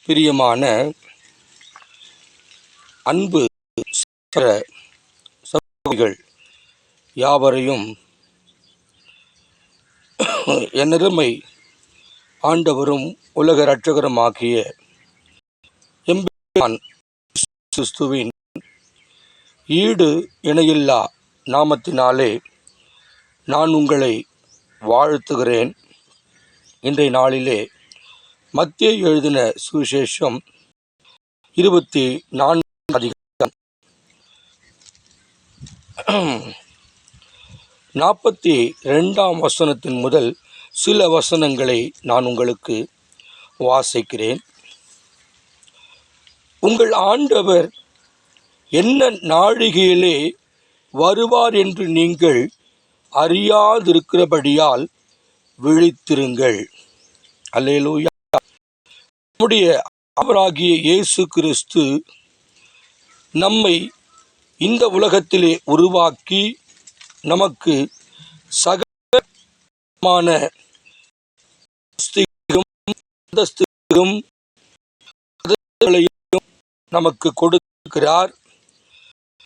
பிரியமான அன்பு சகோதரிகள் யாவரையும் என்னருமை ஆண்டவரும் உலக இரட்சகருமாகிய எம்பெருமான் கிறிஸ்துவின் ஈடு இணையில்லா நாமத்தினாலே நான் உங்களை வாழ்த்துகிறேன். இன்றைய நாளிலே மத்தேயு எழுதின சுவிசேஷம் 24 அதிகாரம் 42 வசனத்தின் முதல் சில வசனங்களை நான் உங்களுக்கு வாசிக்கிறேன். உங்கள் ஆண்டவர் என்ன நாழிகையிலே வருவார் என்று நீங்கள் அறியாதிருக்கிறபடியால் விழித்திருங்கள். அல்லேலூயா. நம்முடைய அவராகிய இயேசு கிறிஸ்து நம்மை இந்த உலகத்திலே உருவாக்கி நமக்கு சகலமான நமக்கு கொடுக்கிறார்.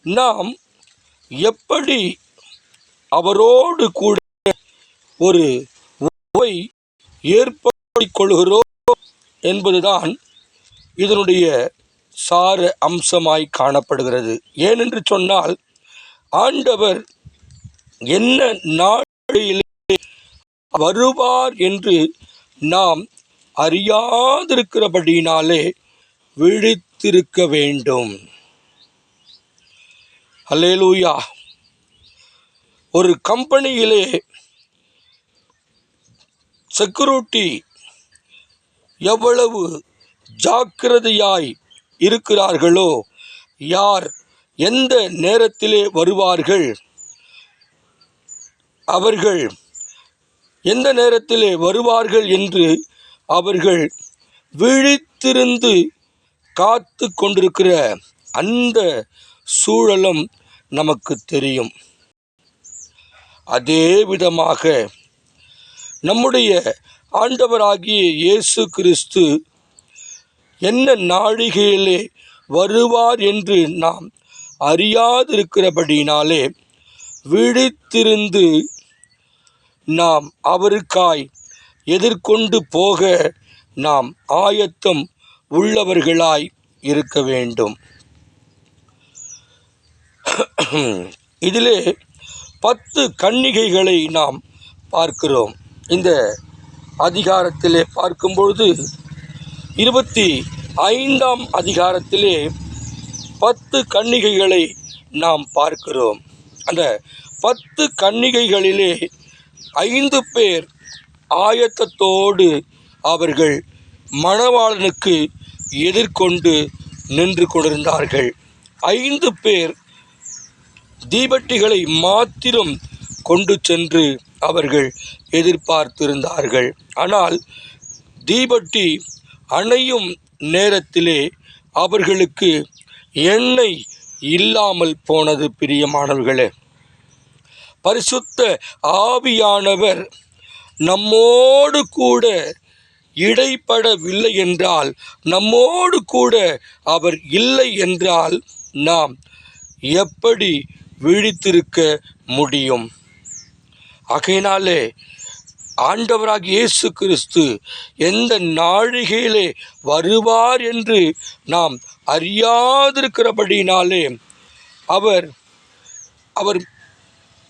நாம் எப்படி அவரோடு கூட ஒரு உறவை ஏற்படுத்திக் கொள்கிறோம் என்பதுதான் இதனுடைய சார அம்சமாய் காணப்படுகிறது. ஏனென்று சொன்னால், ஆண்டவர் என்ன நாளிலே வருவார் என்று நாம் அறியாதிருக்கிறபடியினாலே விழித்திருக்க வேண்டும். அல்லேலூயா. ஒரு கம்பெனியிலே செக்யூரிட்டி எவ்வளவு ஜாக்கிரதையாய் இருக்கிறார்களோ, யார் எந்த நேரத்திலே வருவார்கள், அவர்கள் எந்த நேரத்திலே வருவார்கள் என்று அவர்கள் விழித்திருந்து காத்து கொண்டிருக்கிற அந்த சூழலும் நமக்கு தெரியும். அதே விதமாக நம்முடைய ஆண்டவராகிய இயேசு கிறிஸ்து என்ன நாழிகையிலே வருவார் என்று நாம் அறியாதிருக்கிறபடினாலே விழித்திருந்து நாம் அவருக்காய் எதிர்கொண்டு போக நாம் ஆயத்தம் உள்ளவர்களாய் இருக்க வேண்டும். இதிலே 10 கன்னிகைகளை நாம் பார்க்கிறோம். இந்த அதிகாரத்திலே பார்க்கும்பொழுது 25ஆம் அதிகாரத்திலே 10 கன்னிகைகளை நாம் பார்க்கிறோம். அந்த 10 கன்னிகைகளிலே 5 பேர் ஆயத்தத்தோடு அவர்கள் மணவாளனுக்கு எதிர்கொண்டு நின்று கொண்டிருந்தார்கள். 5 பேர் தீபட்டிகளை மாத்திரம் கொண்டு சென்று அவர்கள் எதிர்பார்த்திருந்தார்கள். ஆனால் தீபட்டி அணையும் நேரத்திலே அவர்களுக்கு எண்ணெய் இல்லாமல் போனது. பிரியமானவர்களே, பரிசுத்த ஆவியானவர் நம்மோடு கூட இடைப்படவில்லை என்றால், நம்மோடு கூட அவர் இல்லை என்றால் நாம் எப்படி விழித்திருக்க முடியும்? ஆகையினாலே ஆண்டவராகிய இயேசு கிறிஸ்து எந்த நாழிகையிலே வருவார் என்று நாம் அறியாதிருக்கிறபடினாலே அவர்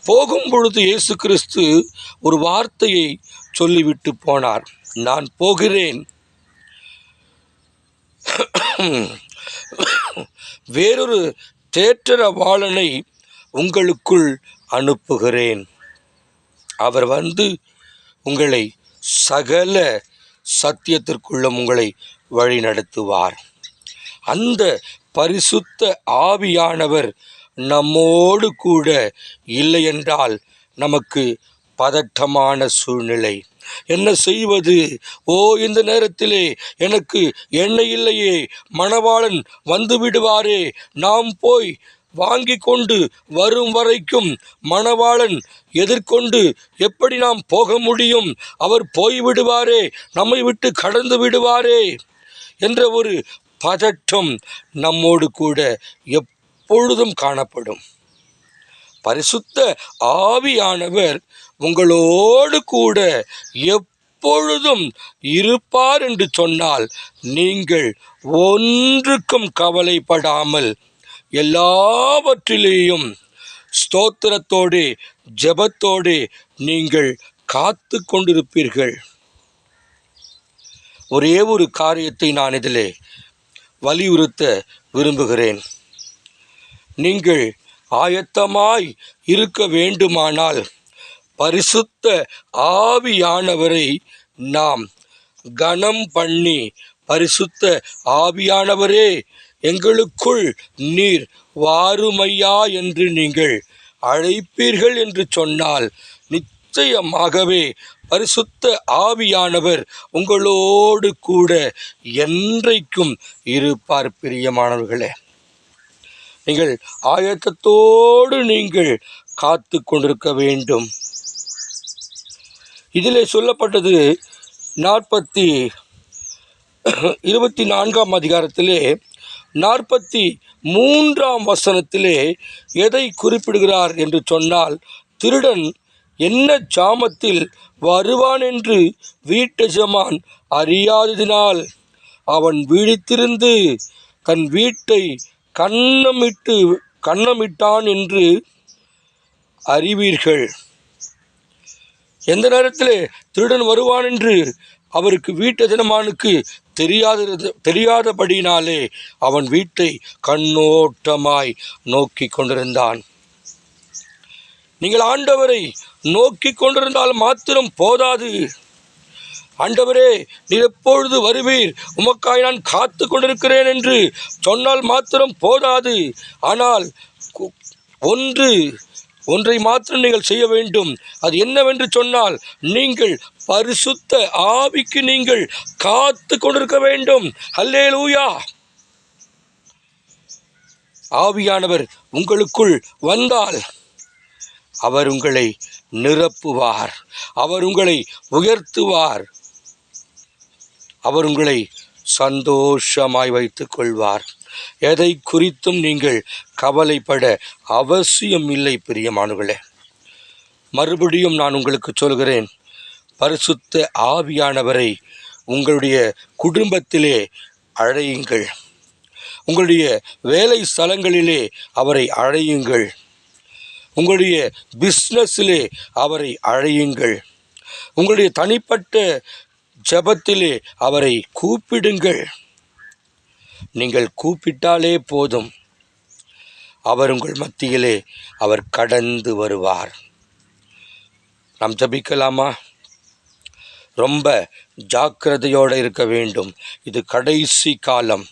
போகும் பொழுது இயேசு கிறிஸ்து ஒரு வார்த்தையை சொல்லிவிட்டு போனார். நான் போகிறேன், வேறொரு தேற்றரவாளனை உங்களுக்குள் அனுப்புகிறேன். அவர் வந்து உங்களை சகல சத்தியத்திற்குள்ளும் உங்களை வழி நடத்துவார். அந்த பரிசுத்த ஆவியானவர் நம்மோடு கூட இல்லை என்றால் நமக்கு பதட்டமான சூழ்நிலை. என்ன செய்வது? இந்த நேரத்திலே எனக்கு எண்ணெய் இல்லையே, மணவாளன் வந்து விடுவாரே, நாம் போய் வாங்கி கொண்டு வரும் வரைக்கும் மணவாளன் எதிர்கொண்டு எப்படி நாம் போக முடியும்? அவர் போய்விடுவாரே, நம்மை விட்டு கடந்து விடுவாரே என்ற ஒரு பதட்டம் நம்மோடு கூட எப்பொழுதும் காணப்படும். பரிசுத்த ஆவியானவர் உங்களோடு கூட எப்பொழுதும் இருப்பார் என்று சொன்னால் நீங்கள் ஒன்றுக்கும் கவலைப்படாமல் எல்லாவற்றிலேயும் ஸ்தோத்திரத்தோடு ஜெபத்தோடு நீங்கள் காத்து கொண்டிருப்பீர்கள். ஒரே ஒரு காரியத்தை நான் இதிலே வலியுறுத்த விரும்புகிறேன். நீங்கள் ஆயத்தமாய் இருக்க வேண்டுமானால் பரிசுத்த ஆவியானவரை நாம் கனம் பண்ணி, பரிசுத்த ஆவியானவரே எங்களுக்குள் நீர் வாருமையா என்று நீங்கள் அழைப்பீர்கள் என்று சொன்னால் நிச்சயமாகவே பரிசுத்த ஆவியானவர் உங்களோடு கூட என்றைக்கும் இருப்பார். பிரியமானவர்களே, நீங்கள் ஆயத்தத்தோடு நீங்கள் காத்து கொண்டிருக்க வேண்டும். இதிலே சொல்லப்பட்டது 24 அதிகாரத்திலே 43 வசனத்திலே எதை குறிப்பிடுகிறார் என்று சொன்னால், திருடன் என்ன ஜாமத்தில் வருவான் என்று வீட்டெஜமான் அறியாததினால் அவன் விழித்திருந்து தன் வீட்டை கன்னமிட்டான் என்று அறிவீர்கள். எந்த நேரத்தில் திருடன் வருவான் என்று அவருக்கு வீட்டெஜமானுக்கு தெரியாதபடினாலே அவன் வீட்டை கண்ணோட்டமாய் நோக்கி கொண்டிருந்தான். நீங்கள் ஆண்டவரை நோக்கி கொண்டிருந்தால் மாத்திரம் போதாது. ஆண்டவரே, நீர் எப்பொழுது வருவீர், உமக்காய் நான் காத்து கொண்டிருக்கிறேன் என்று சொன்னால் மாத்திரம் போதாது. ஆனால் ஒன்றை மாத்திரம் நீங்கள் செய்ய வேண்டும். அது என்னவென்று சொன்னால், நீங்கள் பரிசுத்த ஆவிக்கு நீங்கள் காத்து கொண்டிருக்க வேண்டும். அல்லேலூயா! ஆவியானவர் உங்களுக்குள் வந்தால் அவர் உங்களை நிரப்புவார், அவர் உங்களை உயர்த்துவார், அவர் உங்களை சந்தோஷமாய் வைத்துக் கொள்வார். எதை குறித்தும் நீங்கள் கவலைப்பட அவசியம் இல்லை. பிரியமானவர்களே, மறுபடியும் நான் உங்களுக்கு சொல்கிறேன், பரிசுத்த ஆவியானவரை உங்களுடைய குடும்பத்திலே அழையுங்கள், உங்களுடைய வேலை ஸ்தலங்களிலே அவரை அழையுங்கள், உங்களுடைய பிஸ்னஸிலே அவரை அழையுங்கள், உங்களுடைய தனிப்பட்ட ஜெபத்திலே அவரை கூப்பிடுங்கள். நீங்கள் கூப்பிட்டாலே போதும், அவர் உங்கள் மத்தியிலே அவர் கடந்து வருவார். நாம் ஜெபிக்கலாமா? ரொம்ப ஜாக்கிரதையோடு இருக்க வேண்டும். இது கடைசி காலம்.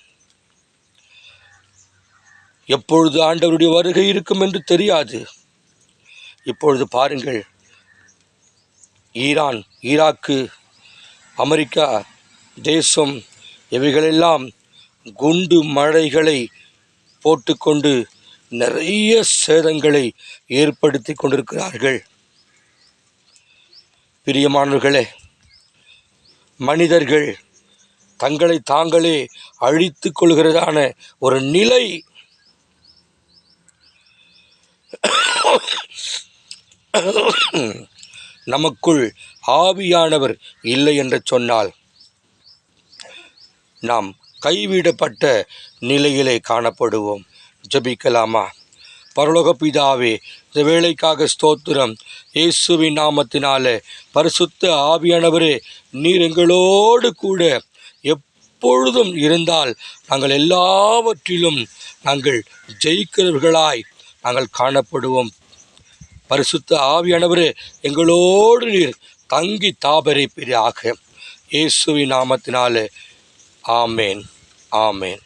எப்பொழுது ஆண்டவருடைய வருகை இருக்கும் என்று தெரியாது. இப்பொழுது பாருங்கள், ஈரான், ஈராக்கு, அமெரிக்கா தேசம் இவைகளெல்லாம் குண்டு மழைகளை போட்டுக்கொண்டு நிறைய சேதங்களை ஏற்படுத்தி கொண்டிருக்கிறார்கள். பிரியமானவர்களே, மனிதர்கள் தங்களை தாங்களே அழித்து கொள்கிறதான ஒரு நிலை நமக்குள் ஆவியானவர் இல்லை என்று சொன்னால் நாம் கைவிடப்பட்ட நிலையிலே காணப்படுவோம். ஜெபிக்கலாமா? பரலோக பிதாவே, இந்த வேளைக்காக ஸ்தோத்திரம். இயேசுவின் நாமத்தினாலே பரிசுத்த ஆவியானவரே, நீர் எங்களோடு கூட எப்பொழுதும் இருந்தால் நாங்கள் எல்லாவற்றிலும் நாங்கள் ஜெயிக்கிறவர்களாய் நாங்கள் காணப்படுவோம். பரிசுத்த ஆவியானவரே, எங்களோடு நீர் தங்கி தாபரிப்பீராக. இயேசுவின் நாமத்தினாலே ஆமேன், ஆமேன்.